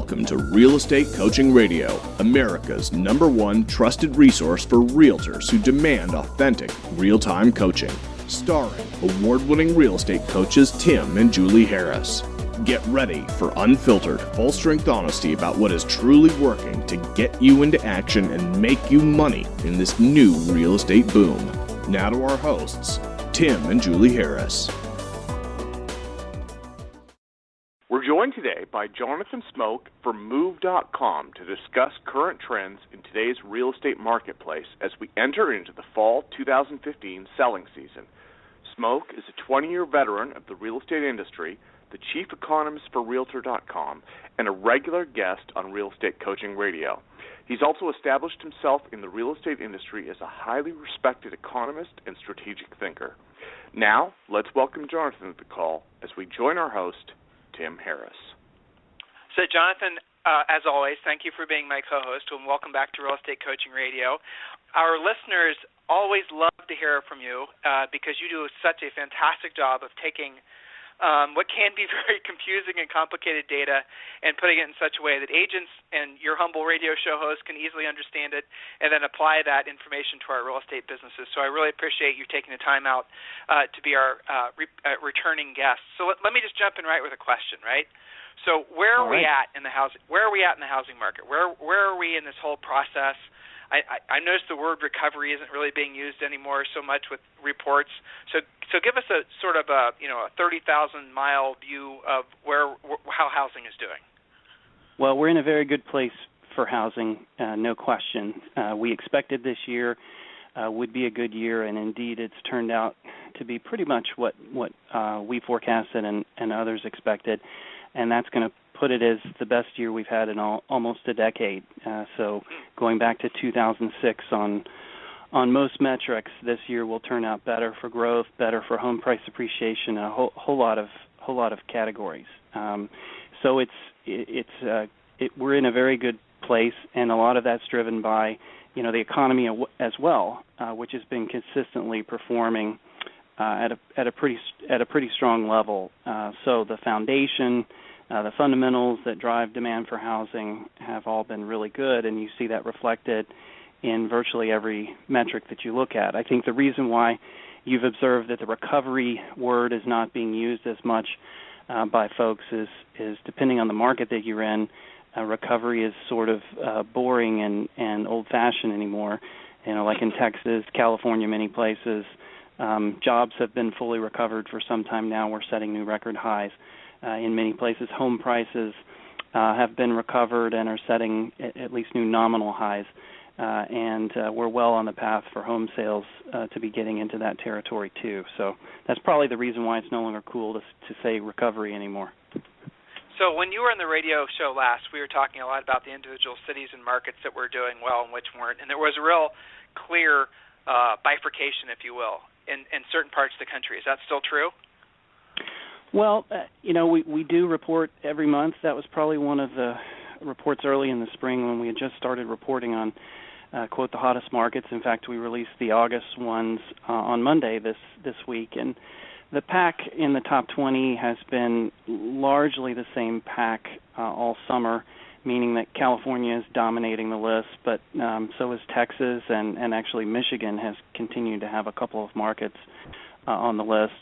Welcome to Real Estate Coaching Radio, America's #1 trusted resource for realtors who demand authentic, real-time coaching. Starring award-winning real estate coaches Tim and Julie Harris. Get ready for unfiltered, full-strength honesty about what is truly working to get you into action and make you money in this new real estate boom. Now to our hosts, Tim and Julie Harris. We're joined today by Jonathan Smoke from Move.com to discuss current trends in today's real estate marketplace as we enter into the fall 2015 selling season. Smoke is a 20-year veteran of the real estate industry, the chief economist for Realtor.com, and a regular guest on Real Estate Coaching Radio. He's also established himself in the real estate industry as a highly respected economist and strategic thinker. Now, let's welcome Jonathan to the call as we join our host, Tim Harris. So, Jonathan, as always, thank you for being my co-host, and welcome back to Real Estate Coaching Radio. Our listeners always love to hear from you because you do such a fantastic job of taking what can be very confusing and complicated data and putting it in such a way that agents and your humble radio show host can easily understand it and then apply that information to our real estate businesses. So I really appreciate you taking the time out to be our returning guest. So let me just jump in right with a question, right? So where are we at in the housing? Where are we at in the housing market? Where are we in this whole process? I noticed the word recovery isn't really being used anymore so much with reports. So give us a sort of a 30,000-mile view of how housing is doing. Well, we're in a very good place for housing, no question. We expected this year would be a good year, and indeed it's turned out to be pretty much what we forecasted and others expected, and that's going to put it as the best year we've had in almost a decade. So going back to 2006 on most metrics, this year will turn out better for growth, better for home price appreciation, a whole lot of categories. So we're in a very good place, and a lot of that's driven by the economy as well, which has been consistently performing at a pretty strong level. So the foundation. The fundamentals that drive demand for housing have all been really good, and you see that reflected in virtually every metric that you look at. I think the reason why you've observed that the recovery word is not being used as much by folks is depending on the market that you're in, recovery is sort of boring and old-fashioned anymore. Like in Texas, California, many places, jobs have been fully recovered for some time now. We're setting new record highs. In many places, home prices have been recovered and are setting at least new nominal highs, and we're well on the path for home sales to be getting into that territory too. So that's probably the reason why it's no longer cool to say recovery anymore. So when you were on the radio show last, we were talking a lot about the individual cities and markets that were doing well and which weren't, and there was a real clear bifurcation, if you will, in certain parts of the country. Is that still true? Well, we do report every month. That was probably one of the reports early in the spring when we had just started reporting on, quote, the hottest markets. In fact, we released the August ones on Monday this week. And the pack in the top 20 has been largely the same pack all summer, meaning that California is dominating the list, but so is Texas, and actually Michigan has continued to have a couple of markets on the list.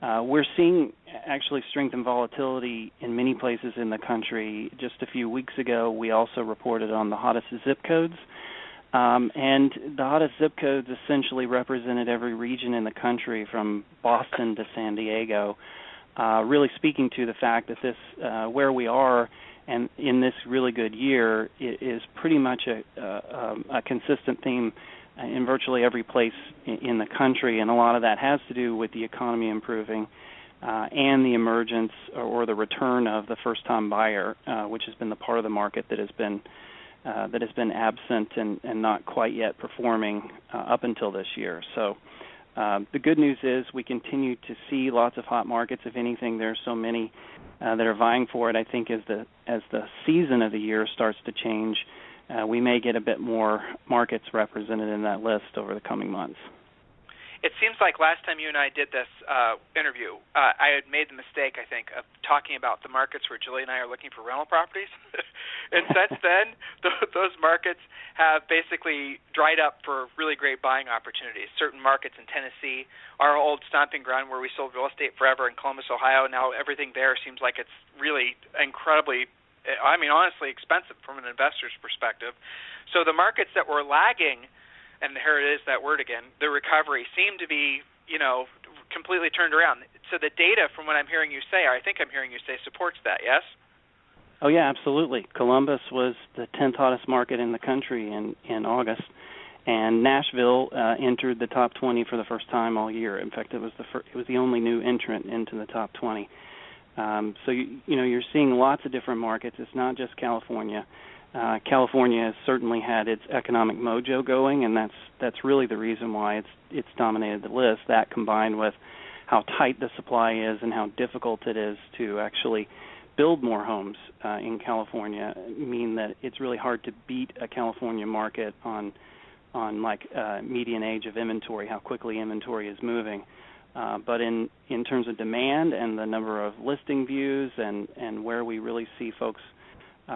We're seeing actually strength and volatility in many places in the country. Just a few weeks ago, we also reported on the hottest zip codes, and the hottest zip codes essentially represented every region in the country from Boston to San Diego, really speaking to the fact that this where we are and in this really good year is pretty much a consistent theme in virtually every place in the country, and a lot of that has to do with the economy improving and the emergence or the return of the first-time buyer, which has been the part of the market that has been absent and not quite yet performing up until this year. So the good news is we continue to see lots of hot markets. If anything, there are so many that are vying for it. I think as the season of the year starts to change, we may get a bit more markets represented in that list over the coming months. It seems like last time you and I did this interview, I had made the mistake, I think, of talking about the markets where Julie and I are looking for rental properties. And since then, those markets have basically dried up for really great buying opportunities. Certain markets in Tennessee, our old stomping ground where we sold real estate forever in Columbus, Ohio, now everything there seems like it's really incredibly, honestly expensive from an investor's perspective. So the markets that were lagging, and here it is, that word again, the recovery, seem to be, completely turned around. So the data, from what I'm hearing you say, or I think I'm hearing you say, supports that, yes? Oh, yeah, absolutely. Columbus was the 10th hottest market in the country in August, and Nashville entered the top 20 for the first time all year. In fact, it was the only new entrant into the top 20. So, you're seeing lots of different markets. It's not just California. California has certainly had its economic mojo going, and that's really the reason why it's dominated the list. That combined with how tight the supply is and how difficult it is to actually build more homes in California mean that it's really hard to beat a California market on median age of inventory, how quickly inventory is moving. But in terms of demand and the number of listing views and where we really see folks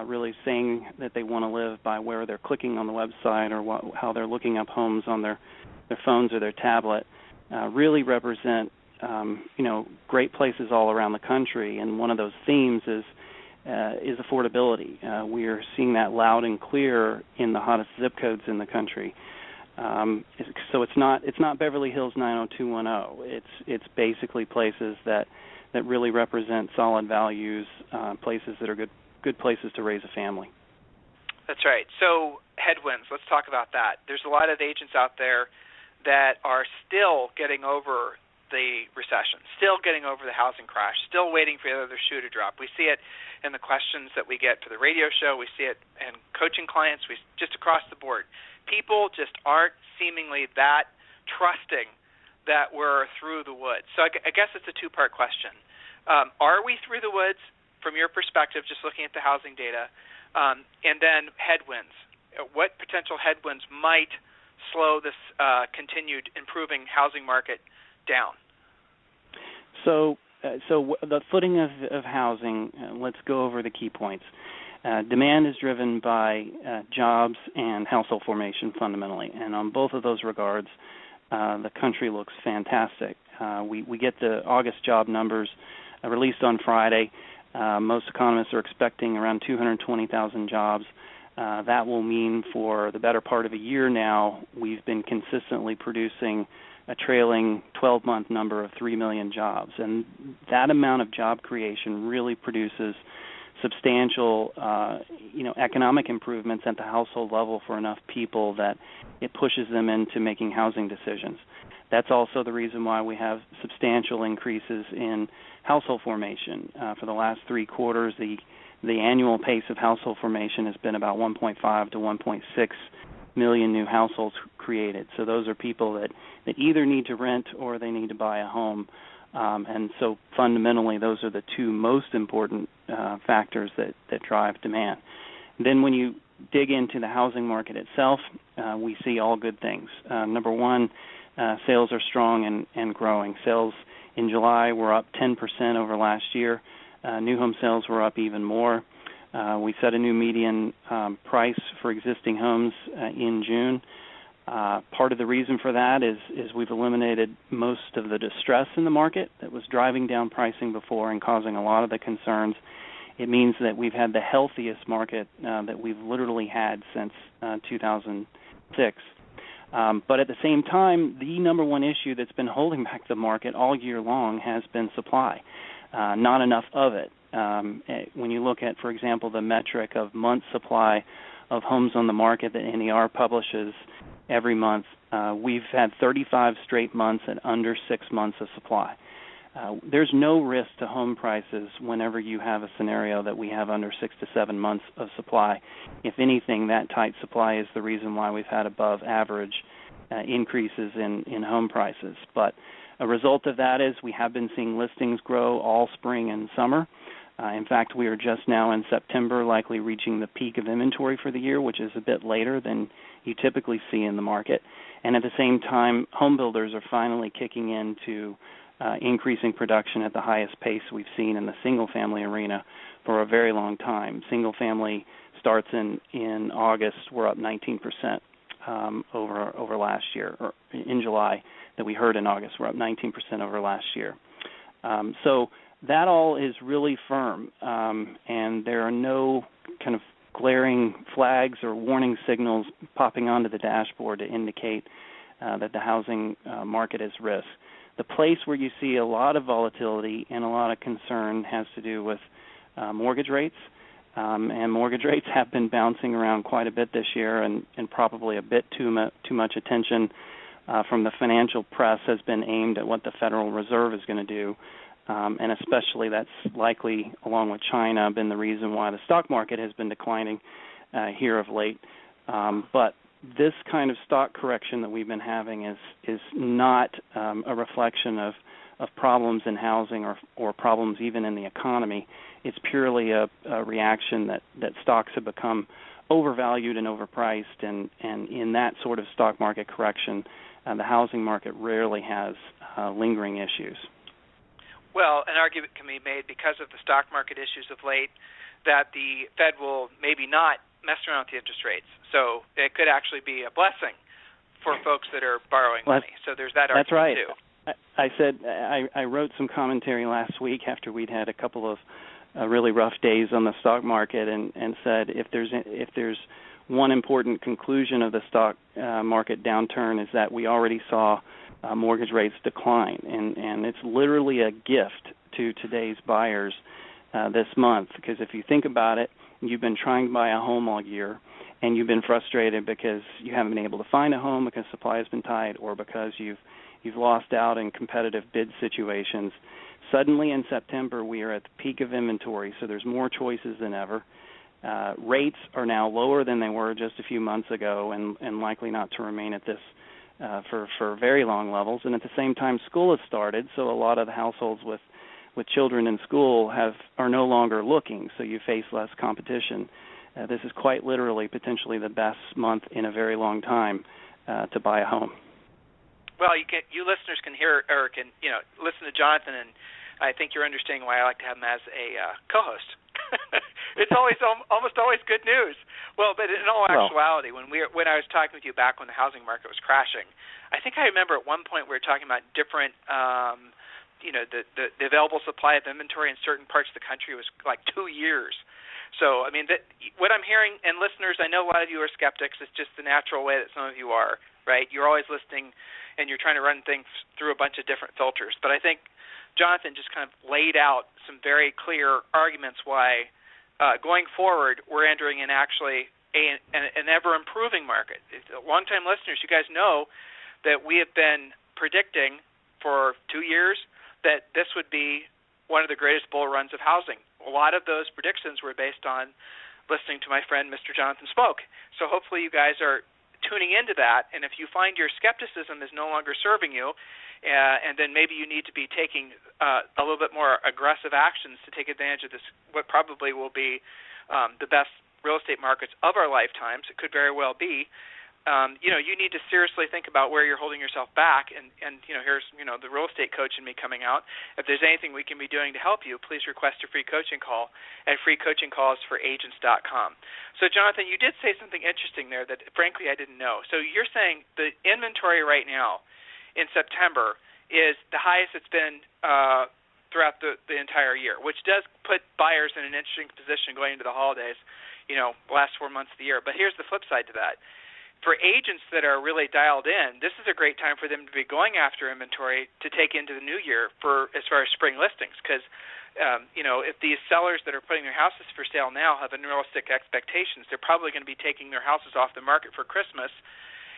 really saying that they want to live by where they're clicking on the website or how they're looking up homes on their phones or their tablet, really represent great places all around the country. And one of those themes is affordability. We are seeing that loud and clear in the hottest zip codes in the country. So it's not Beverly Hills 90210. It's basically places that really represent solid values, places that are good places to raise a family. That's right. So headwinds, let's talk about that. There's a lot of agents out there that are still getting over the recession, still getting over the housing crash, still waiting for the other shoe to drop. We see it in the questions that we get for the radio show. We see it in coaching clients, just across the board. People just aren't seemingly that trusting that we're through the woods. So I guess it's a two-part question. Are we through the woods from your perspective, just looking at the housing data? And then headwinds. What potential headwinds might slow this continued improving housing market down? So the footing of housing, let's go over the key points. Demand is driven by jobs and household formation fundamentally, and on both of those regards, the country looks fantastic. We get the August job numbers released on Friday. Most economists are expecting around 220,000 jobs. That will mean for the better part of a year now, we've been consistently producing a trailing 12-month number of 3 million jobs. And that amount of job creation really produces substantial, economic improvements at the household level for enough people that it pushes them into making housing decisions. That's also the reason why we have substantial increases in household formation. For the last 3 quarters, the annual pace of household formation has been about 1.5 to 1.6 million new households created. So those are people that either need to rent or they need to buy a home. And so fundamentally, those are the two most important factors that drive demand. Then when you dig into the housing market itself, we see all good things. Number one, sales are strong and growing. Sales in July were up 10% over last year. New home sales were up even more. We set a new median price for existing homes in June. Part of the reason for that is we've eliminated most of the distress in the market that was driving down pricing before and causing a lot of the concerns. It means that we've had the healthiest market that we've literally had since 2006. But at the same time, the number one issue that's been holding back the market all year long has been supply, not enough of it. When you look at, for example, the metric of month supply of homes on the market that NER publishes every month, we've had 35 straight months at under 6 months of supply. There's no risk to home prices whenever you have a scenario that we have under 6 to 7 months of supply. If anything, that tight supply is the reason why we've had above average increases in home prices. But a result of that is we have been seeing listings grow all spring and summer. In fact, we are just now in September likely reaching the peak of inventory for the year, which is a bit later than you typically see in the market. And at the same time, home builders are finally kicking into increasing production at the highest pace we've seen in the single-family arena for a very long time. Single-family starts in August were up 19% over last year, or in July that we heard in August were up 19% over last year. So that all is really firm, and there are no kind of glaring flags or warning signals popping onto the dashboard to indicate that the housing market is risk. The place where you see a lot of volatility and a lot of concern has to do with mortgage rates, and mortgage rates have been bouncing around quite a bit this year, and probably a bit too much attention from the financial press has been aimed at what the Federal Reserve is going to do. And especially that's likely, along with China, been the reason why the stock market has been declining here of late. But this kind of stock correction that we've been having is not a reflection of problems in housing or problems even in the economy. It's purely a reaction that stocks have become overvalued and overpriced, and in that sort of stock market correction, the housing market rarely has lingering issues. Well, an argument can be made because of the stock market issues of late that the Fed will maybe not mess around with the interest rates. So it could actually be a blessing for folks that are borrowing money. So there's that argument, that's right. too. I said I wrote some commentary last week after we'd had a couple of really rough days on the stock market, and said if there's one important conclusion of the stock market downturn is that we already saw mortgage rates decline, and it's literally a gift to today's buyers this month, because if you think about it, you've been trying to buy a home all year, and you've been frustrated because you haven't been able to find a home because supply has been tight, or because you've lost out in competitive bid situations. Suddenly in September, we are at the peak of inventory, so there's more choices than ever. Rates are now lower than they were just a few months ago, and likely not to remain at this for very long levels. And at the same time, school has started, so a lot of the households with children in school are no longer looking, so you face less competition. This is quite literally potentially the best month in a very long time to buy a home. Well, you listeners can hear or can listen to Jonathan, and I think you're understanding why I like to have him as a co-host. It's almost always good news. Well, but in all actuality, when I was talking with you back when the housing market was crashing, I think I remember at one point we were talking about different, the available supply of inventory in certain parts of the country was like 2 years. So, I mean, what I'm hearing, and listeners, I know a lot of you are skeptics. It's just the natural way that some of you are, right? You're always listening, and you're trying to run things through a bunch of different filters. But I think Jonathan just kind of laid out some very clear arguments why, going forward, we're entering in actually an ever-improving market. Long-time listeners, you guys know that we have been predicting for 2 years that this would be one of the greatest bull runs of housing. A lot of those predictions were based on listening to my friend Mr. Jonathan Smoke. So hopefully you guys are tuning into that, and if you find your skepticism is no longer serving you, and then maybe you need to be taking a little bit more aggressive actions to take advantage of this, what probably will be the best real estate markets of our lifetimes. It could very well be. You need to seriously think about where you're holding yourself back, and here's the real estate coach in me coming out. If there's anything we can be doing to help you, please request a free coaching call at freecoachingcallsforagents.com. So, Jonathan, you did say something interesting there that, frankly, I didn't know. So you're saying the inventory right now in September is the highest it's been throughout the entire year, which does put buyers in an interesting position going into the holidays, the last 4 months of the year. But here's the flip side to that. For agents that are really dialed in, this is a great time for them to be going after inventory to take into the new year as far as spring listings, because if these sellers that are putting their houses for sale now have unrealistic expectations, they're probably going to be taking their houses off the market for Christmas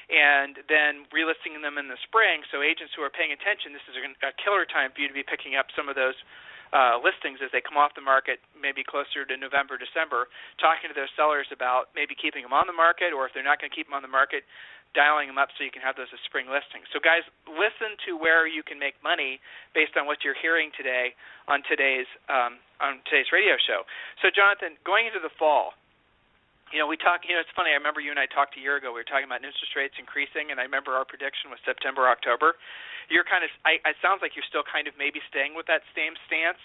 and then relisting them in the spring. So agents who are paying attention, this is a killer time for you to be picking up some of those listings as they come off the market, maybe closer to November, December, talking to their sellers about maybe keeping them on the market, or if they're not going to keep them on the market, dialing them up so you can have those as spring listings. So guys, listen to where you can make money based on what you're hearing today on today's radio show. So Jonathan, going into the fall, we talk. It's funny. I remember you and I talked a year ago. We were talking about interest rates increasing, and I remember our prediction was September, October. You're kind of. It sounds like you're still kind of maybe staying with that same stance,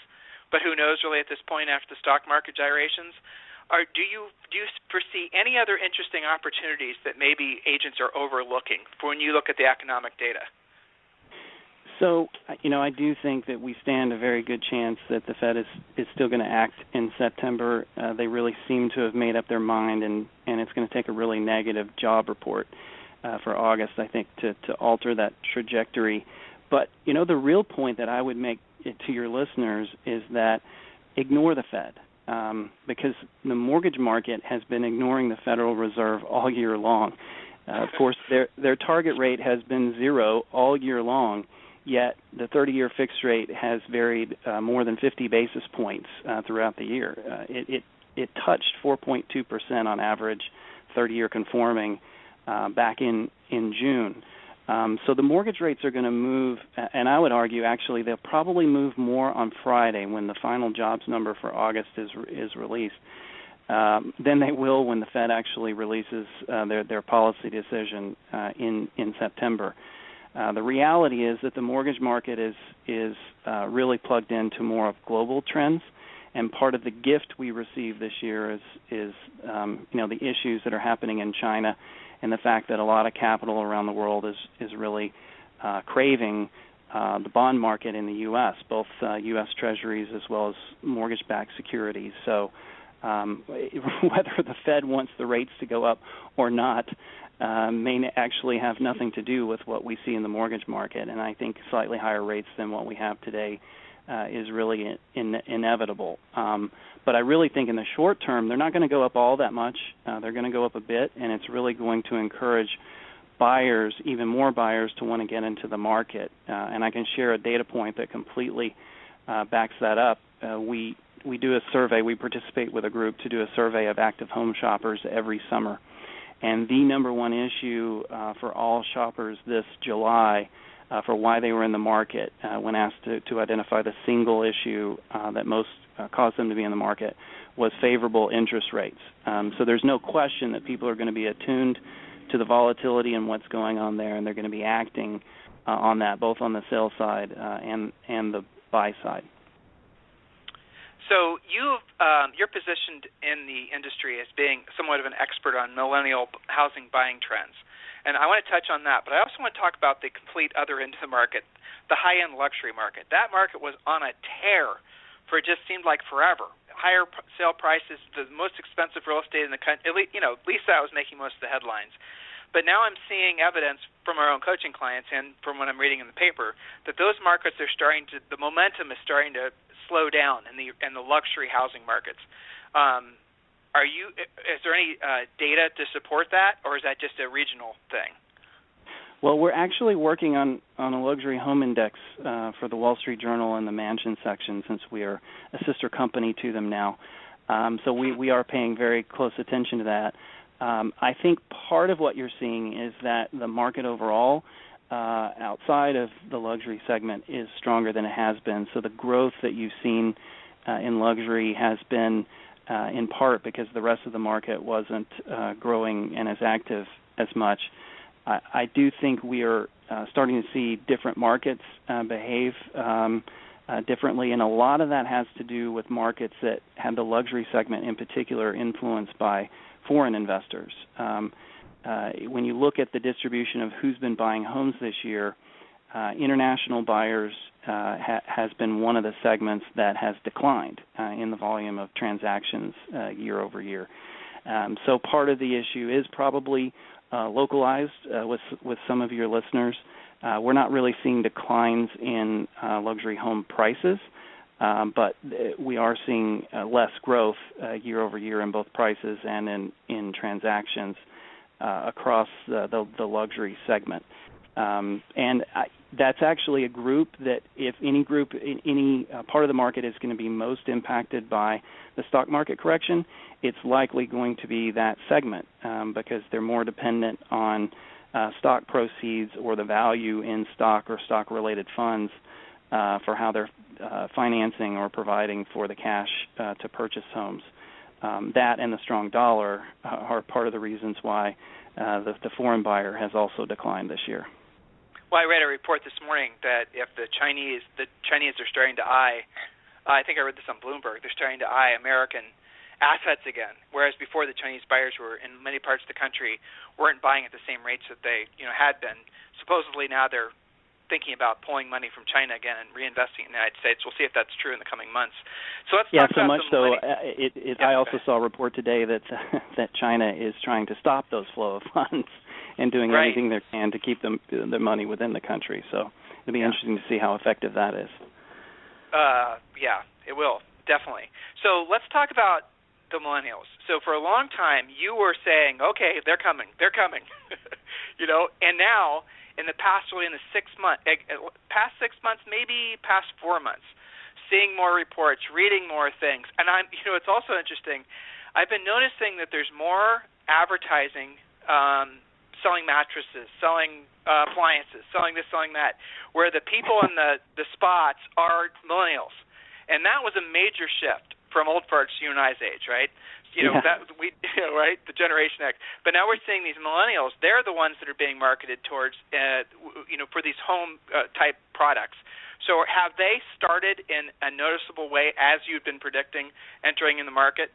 but who knows really at this point after the stock market gyrations. Do you foresee any other interesting opportunities that maybe agents are overlooking for when you look at the economic data? So, I do think that we stand a very good chance that the Fed is still going to act in September. They really seem to have made up their mind, and it's going to take a really negative job report for August, I think, to alter that trajectory. But, the real point that I would make to your listeners is that ignore the Fed, because the mortgage market has been ignoring the Federal Reserve all year long. Of course, their target rate has been 0 all year long, yet the 30-year fixed rate has varied more than 50 basis points throughout the year. It touched 4.2% on average 30-year conforming back in June. So the mortgage rates are going to move, and I would argue actually they'll probably move more on Friday when the final jobs number for August is released than they will when the Fed actually releases their policy decision in September. The reality is that the mortgage market is really plugged into more of global trends, and part of the gift we received this year is the issues that are happening in China, and the fact that a lot of capital around the world is really craving the bond market in the U.S., both U.S. Treasuries as well as mortgage-backed securities. So whether the Fed wants the rates to go up or not may actually have nothing to do with what we see in the mortgage market, and I think slightly higher rates than what we have today is really inevitable. But I really think in the short term, they're not going to go up all that much. They're going to go up a bit, and it's really going to encourage buyers, even more buyers, to want to get into the market. And I can share a data point that completely backs that up. We do a survey. We participate with a group to do a survey of active home shoppers every summer. And the number one issue for all shoppers this July for why they were in the market when asked to identify the single issue that most caused them to be in the market was favorable interest rates. So there's no question that people are going to be attuned to the volatility and what's going on there, and they're going to be acting on that, both on the sell side and the buy side. So you're positioned in the industry as being somewhat of an expert on millennial housing buying trends. And I want to touch on that, but I also want to talk about the complete other end of the market, the high-end luxury market. That market was on a tear for it just seemed like forever. Higher sale prices, the most expensive real estate in the country, at least that was making most of the headlines. But now I'm seeing evidence from our own coaching clients and from what I'm reading in the paper that those markets are the momentum is starting to slow down in the luxury housing markets. Is there any data to support that, or is that just a regional thing? Well, we're actually working on a luxury home index for the Wall Street Journal and the Mansion section, since we are a sister company to them now. So we are paying very close attention to that. I think part of what you're seeing is that the market overall outside of the luxury segment is stronger than it has been. So the growth that you've seen in luxury has been in part because the rest of the market wasn't growing and as active as much. I do think we are starting to see different markets behave differently, and a lot of that has to do with markets that have the luxury segment in particular influenced by foreign investors. When you look at the distribution of who's been buying homes this year, international buyers has been one of the segments that has declined in the volume of transactions year over year. So part of the issue is probably localized with some of your listeners. We're not really seeing declines in luxury home prices, but we are seeing less growth year over year in both prices and in transactions across the luxury segment. And that's actually a group that if any part of the market is going to be most impacted by the stock market correction, it's likely going to be that segment because they're more dependent on stock proceeds or the value in stock or stock-related funds for how they're financing or providing for the cash to purchase homes. That and the strong dollar are part of the reasons why the foreign buyer has also declined this year. Well, I read a report this morning that if the Chinese are starting to eye, I think I read this on Bloomberg, they're starting to eye American assets again, whereas before the Chinese buyers were in many parts of the country weren't buying at the same rates that they had been. Supposedly now they're thinking about pulling money from China again and reinvesting in the United States. We'll see if that's true in the coming months. So let's talk about I also saw a report today that that China is trying to stop those flow of funds and doing everything they can to keep the money within the country. So it'll be interesting to see how effective that is. Yeah, it will, definitely. So let's talk about the millennials. So for a long time, you were saying, okay, they're coming, and now in the past 6 months, maybe past 4 months, seeing more reports, reading more things, and it's also interesting. I've been noticing that there's more advertising, selling mattresses, selling appliances, selling this, selling that, where the people in the spots are millennials, and that was a major shift from old farts to you and I's age, right? Right, the Generation X. But now we're seeing these millennials. They're the ones that are being marketed towards, for these home type products. So have they started in a noticeable way, as you've been predicting, entering in the market?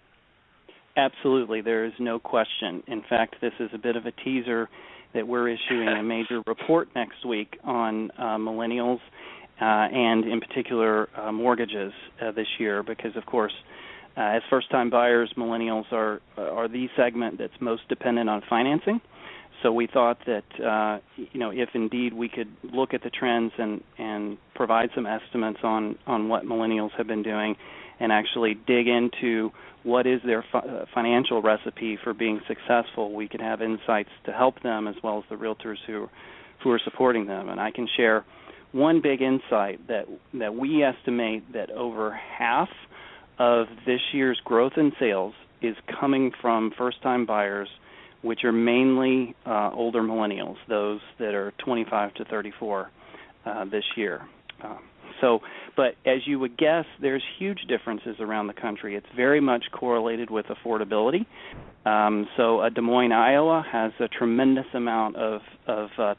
Absolutely. There is no question. In fact, this is a bit of a teaser that we're issuing a major report next week on millennials and, in particular, mortgages this year because, of course, as first-time buyers, millennials are the segment that's most dependent on financing. So we thought that, if indeed we could look at the trends and provide some estimates on what millennials have been doing and actually dig into what is their financial recipe for being successful, we could have insights to help them as well as the realtors who are supporting them. And I can share one big insight that we estimate that over half of this year's growth in sales is coming from first-time buyers, which are mainly older millennials, those that are 25 to 34 this year. But as you would guess, there's huge differences around the country. It's very much correlated with affordability. So Des Moines, Iowa has a tremendous amount of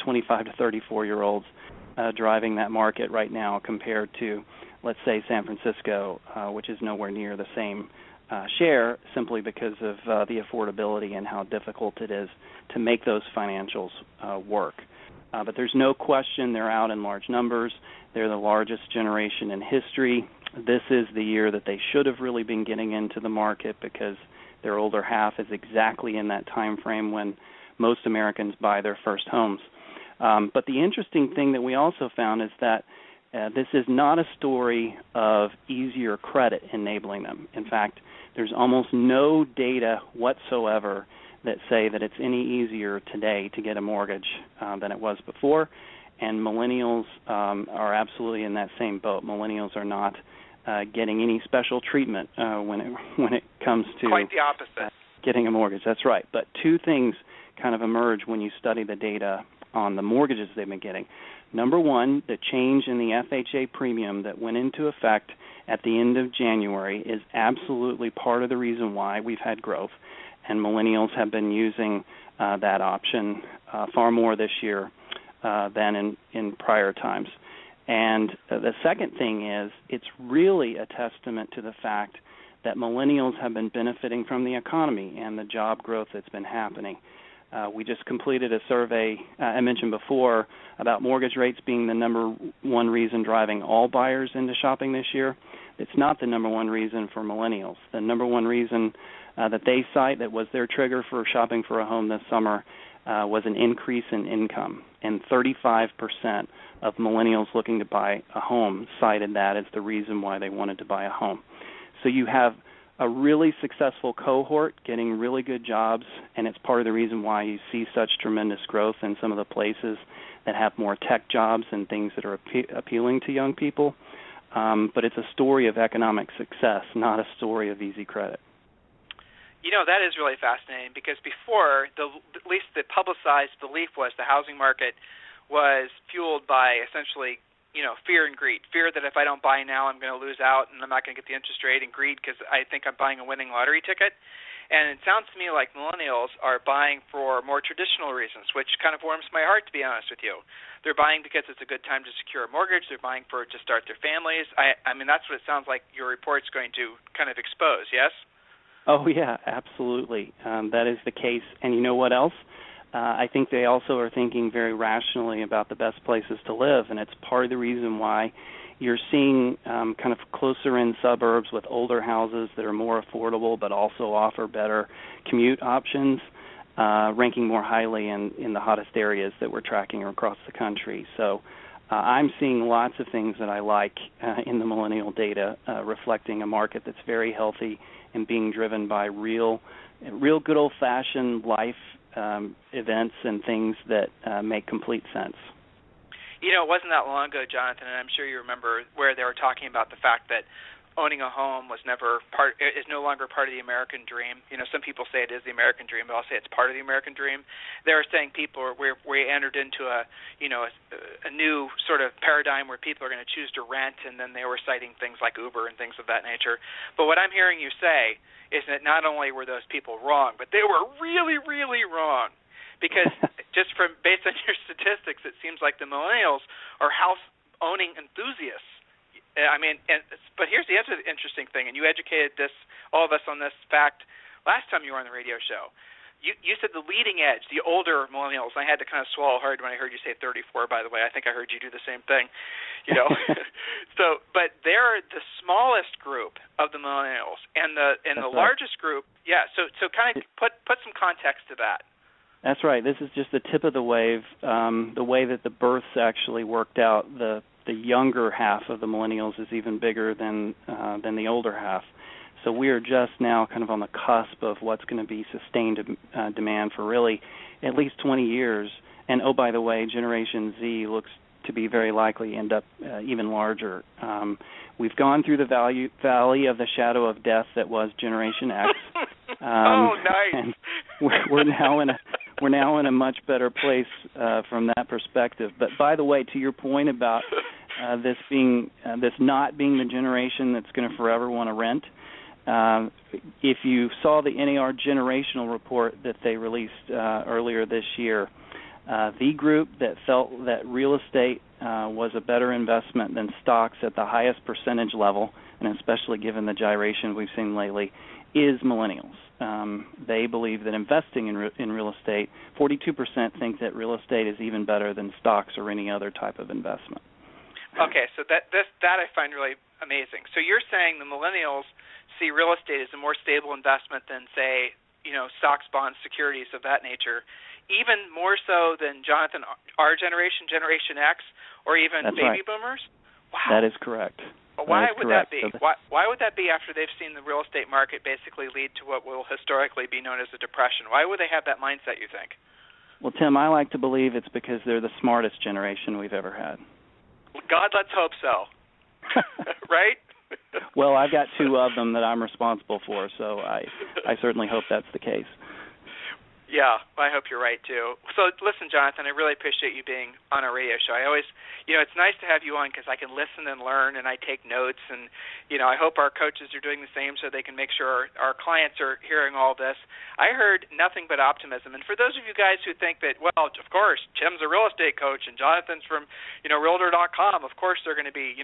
25 to 34-year-olds driving that market right now compared to, let's say, San Francisco, which is nowhere near the same share simply because of the affordability and how difficult it is to make those financials work. But there's no question they're out in large numbers. They're the largest generation in history. This is the year that they should have really been getting into the market because their older half is exactly in that time frame when most Americans buy their first homes. But the interesting thing that we also found is that this is not a story of easier credit enabling them. In fact, there's almost no data whatsoever that say that it's any easier today to get a mortgage than it was before, and millennials are absolutely in that same boat. Millennials are not getting any special treatment when it comes to quite the opposite. Getting a mortgage. That's right. But two things kind of emerge when you study the data on the mortgages they've been getting. Number one, the change in the FHA premium that went into effect at the end of January is absolutely part of the reason why we've had growth, and millennials have been using that option far more this year than in prior times. And the second thing is it's really a testament to the fact that millennials have been benefiting from the economy and the job growth that's been happening. We just completed a survey, I mentioned before, about mortgage rates being the number one reason driving all buyers into shopping this year. It's not the number one reason for millennials. The number one reason that they cite that was their trigger for shopping for a home this summer was an increase in income. And 35% of millennials looking to buy a home cited that as the reason why they wanted to buy a home. So you have a really successful cohort getting really good jobs, and it's part of the reason why you see such tremendous growth in some of the places that have more tech jobs and things that are appealing to young people. But it's a story of economic success, not a story of easy credit. That is really fascinating, because before, at least the publicized belief was the housing market was fueled by essentially, fear and greed. Fear that if I don't buy now, I'm going to lose out and I'm not going to get the interest rate, and greed because I think I'm buying a winning lottery ticket. And it sounds to me like millennials are buying for more traditional reasons, which kind of warms my heart, to be honest with you. They're buying because it's a good time to secure a mortgage. They're buying to start their families. I mean, that's what it sounds like your report's going to kind of expose, yes? Oh, yeah, absolutely. That is the case. And you know what else? I think they also are thinking very rationally about the best places to live, and it's part of the reason why you're seeing kind of closer-in suburbs with older houses that are more affordable but also offer better commute options, ranking more highly in the hottest areas that we're tracking across the country. So I'm seeing lots of things that I like in the millennial data, reflecting a market that's very healthy and being driven by real good old-fashioned life events and things that make complete sense. It wasn't that long ago, Jonathan, and I'm sure you remember where they were talking about the fact that owning a home is no longer part of the American dream. Some people say it is the American dream, but I'll say it's part of the American dream. They were saying we entered into a new sort of paradigm where people are going to choose to rent, and then they were citing things like Uber and things of that nature. But what I'm hearing you say is that not only were those people wrong, but they were really, really wrong. Because just based on your statistics, it seems like the millennials are house-owning enthusiasts. But here's the other interesting thing, and you educated all of us on this fact last time you were on the radio show. You said the leading edge, the older millennials. I had to kind of swallow hard when I heard you say 34, by the way. I think I heard you do the same thing. But they're the smallest group of the millennials, and the largest group. Yeah. So kind of put some context to that. That's right. This is just the tip of the wave. The way that the births actually worked out, the younger half of the millennials is even bigger than the older half. So we are just now kind of on the cusp of what's going to be sustained demand for really at least 20 years. And, oh, by the way, Generation Z looks to be very likely to end up even larger. We've gone through the valley of the shadow of death that was Generation X. Oh, nice. And we're now in a much better place from that perspective. But by the way, to your point about this not being the generation that's going to forever want to rent, if you saw the NAR generational report that they released earlier this year, the group that felt that real estate was a better investment than stocks at the highest percentage level, and especially given the gyration we've seen lately, is millennials. They believe that investing in real estate, 42% think that real estate is even better than stocks or any other type of investment. Okay, so that I find really amazing. So you're saying the millennials see real estate as a more stable investment than, say, stocks, bonds, securities of that nature, even more so than, Jonathan, our generation, Generation X, or even That's baby right. boomers? Wow. That is correct. Why would that be? Why would that be after they've seen the real estate market basically lead to what will historically be known as a depression? Why would they have that mindset, you think? Well, Tim, I like to believe it's because they're the smartest generation we've ever had. God, let's hope so. Right? Well, I've got two of them that I'm responsible for, so I certainly hope that's the case. Yeah, I hope you're right, too. So, listen, Jonathan, I really appreciate you being on our radio show. I always, it's nice to have you on because I can listen and learn and I take notes. And, I hope our coaches are doing the same so they can make sure our clients are hearing all this. I heard nothing but optimism. And for those of you guys who think that, well, of course, Tim's a real estate coach and Jonathan's from, Realtor.com, of course they're going to be,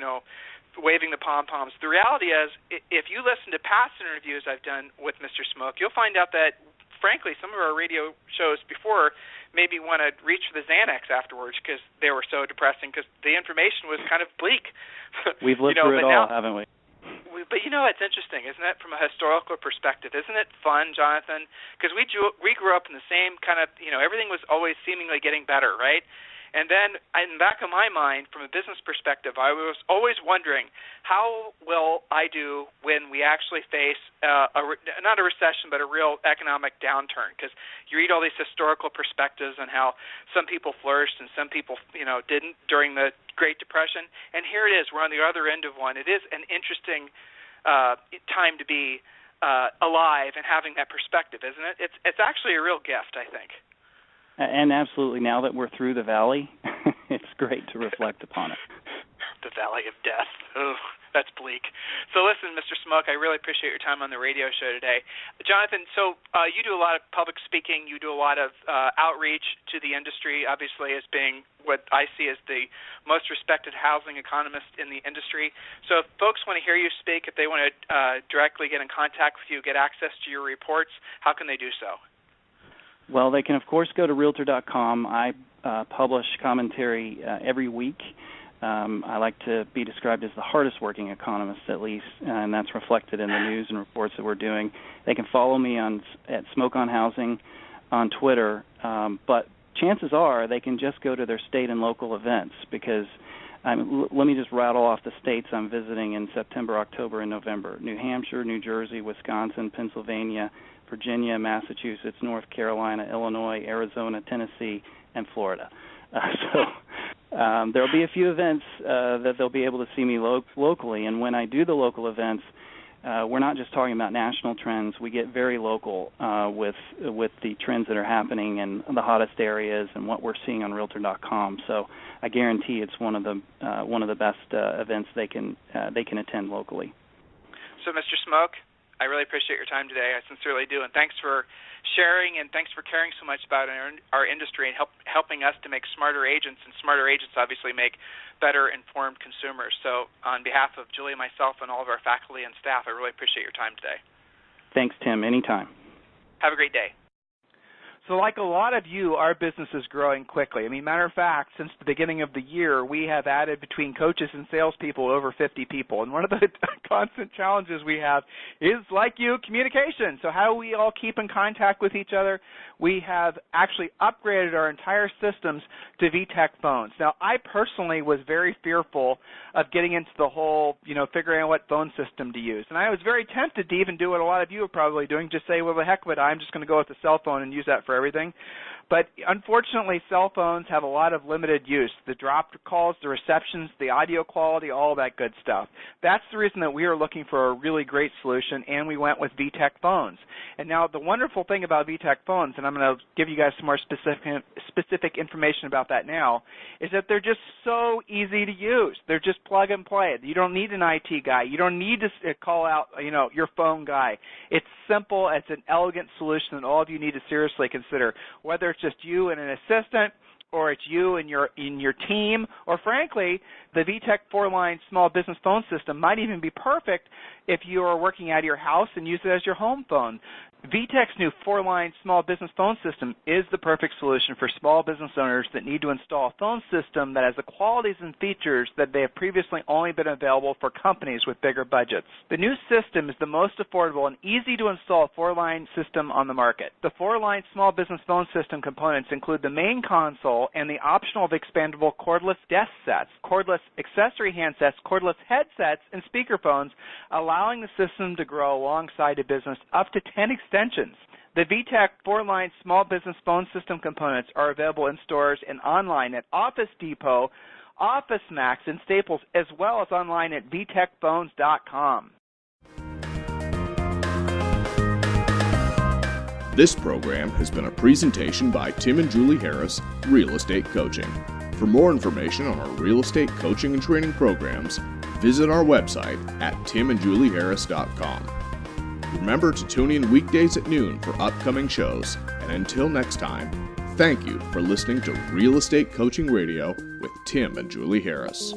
waving the pom-poms. The reality is, if you listen to past interviews I've done with Mr. Smoke, you'll find out that, frankly, some of our radio shows before maybe want to reach for the Xanax afterwards because they were so depressing because the information was kind of bleak. We've lived through it all, haven't we? But it's interesting, isn't it, from a historical perspective? Isn't it fun, Jonathan? Because we grew up in the same kind of, everything was always seemingly getting better, right? And then in the back of my mind, from a business perspective, I was always wondering, how will I do when we actually face not a recession, but a real economic downturn? Because you read all these historical perspectives on how some people flourished and some people, didn't during the Great Depression. And here it is. We're on the other end of one. It is an interesting time to be alive and having that perspective, isn't it? It's actually a real gift, I think. And absolutely, now that we're through the valley, it's great to reflect upon it. The valley of death. Oh, that's bleak. So listen, Mr. Smoke, I really appreciate your time on the radio show today. Jonathan, so you do a lot of public speaking. You do a lot of outreach to the industry, obviously, as being what I see as the most respected housing economist in the industry. So if folks want to hear you speak, if they want to directly get in contact with you, get access to your reports, how can they do so? Well, they can, of course, go to Realtor.com. I publish commentary every week. I like to be described as the hardest-working economist, at least, and that's reflected in the news and reports that we're doing. They can follow me at Smoke on Housing on Twitter, but chances are they can just go to their state and local events, because let me just rattle off the states I'm visiting in September, October, and November: New Hampshire, New Jersey, Wisconsin, Pennsylvania, Virginia, Massachusetts, North Carolina, Illinois, Arizona, Tennessee, and Florida. There will be a few events that they'll be able to see me locally, and when I do the local events, we're not just talking about national trends. We get very local with the trends that are happening in the hottest areas and what we're seeing on Realtor.com. So I guarantee it's one of the best events they can attend locally. So, Mr. Smoke, I really appreciate your time today. I sincerely do, and thanks for sharing and thanks for caring so much about our industry and helping us to make smarter agents, and smarter agents obviously make better informed consumers. So on behalf of Julie, myself, and all of our faculty and staff, I really appreciate your time today. Thanks, Tim. Anytime. Have a great day. So like a lot of you, our business is growing quickly. I mean, matter of fact, since the beginning of the year, we have added between coaches and salespeople over 50 people. And one of the constant challenges we have is, like you, communication. So how do we all keep in contact with each other? We have actually upgraded our entire systems to VTech phones. Now, I personally was very fearful of getting into the whole, figuring out what phone system to use. And I was very tempted to even do what a lot of you are probably doing, just say, well, the heck with it, I'm just going to go with the cell phone and use that for everything. But unfortunately, cell phones have a lot of limited use. The dropped calls, the receptions, the audio quality, all that good stuff. That's the reason that we are looking for a really great solution, and we went with VTech phones. And now the wonderful thing about VTech phones, and I'm going to give you guys some more specific information about that now, is that they're just so easy to use. They're just plug and play. You don't need an IT guy. You don't need to call out, your phone guy. It's simple. It's an elegant solution that all of you need to seriously consider, whether it's just you and an assistant, or it's you and your team, or frankly, the VTech 4-line small business phone system might even be perfect if you are working out of your house and use it as your home phone. VTech's new 4-line small business phone system is the perfect solution for small business owners that need to install a phone system that has the qualities and features that they have previously only been available for companies with bigger budgets. The new system is the most affordable and easy to install 4-line system on the market. The 4-line small business phone system components include the main console and the optional expandable cordless desk sets, cordless accessory handsets, cordless headsets, and speakerphones, allowing the system to grow alongside a business up to 10 extensions. The VTech 4-line small business phone system components are available in stores and online at Office Depot, Office Max, and Staples, as well as online at vtechphones.com. This program has been a presentation by Tim and Julie Harris, Real Estate Coaching. For more information on our real estate coaching and training programs, visit our website at timandjulieharris.com. Remember to tune in weekdays at noon for upcoming shows, and until next time, thank you for listening to Real Estate Coaching Radio with Tim and Julie Harris.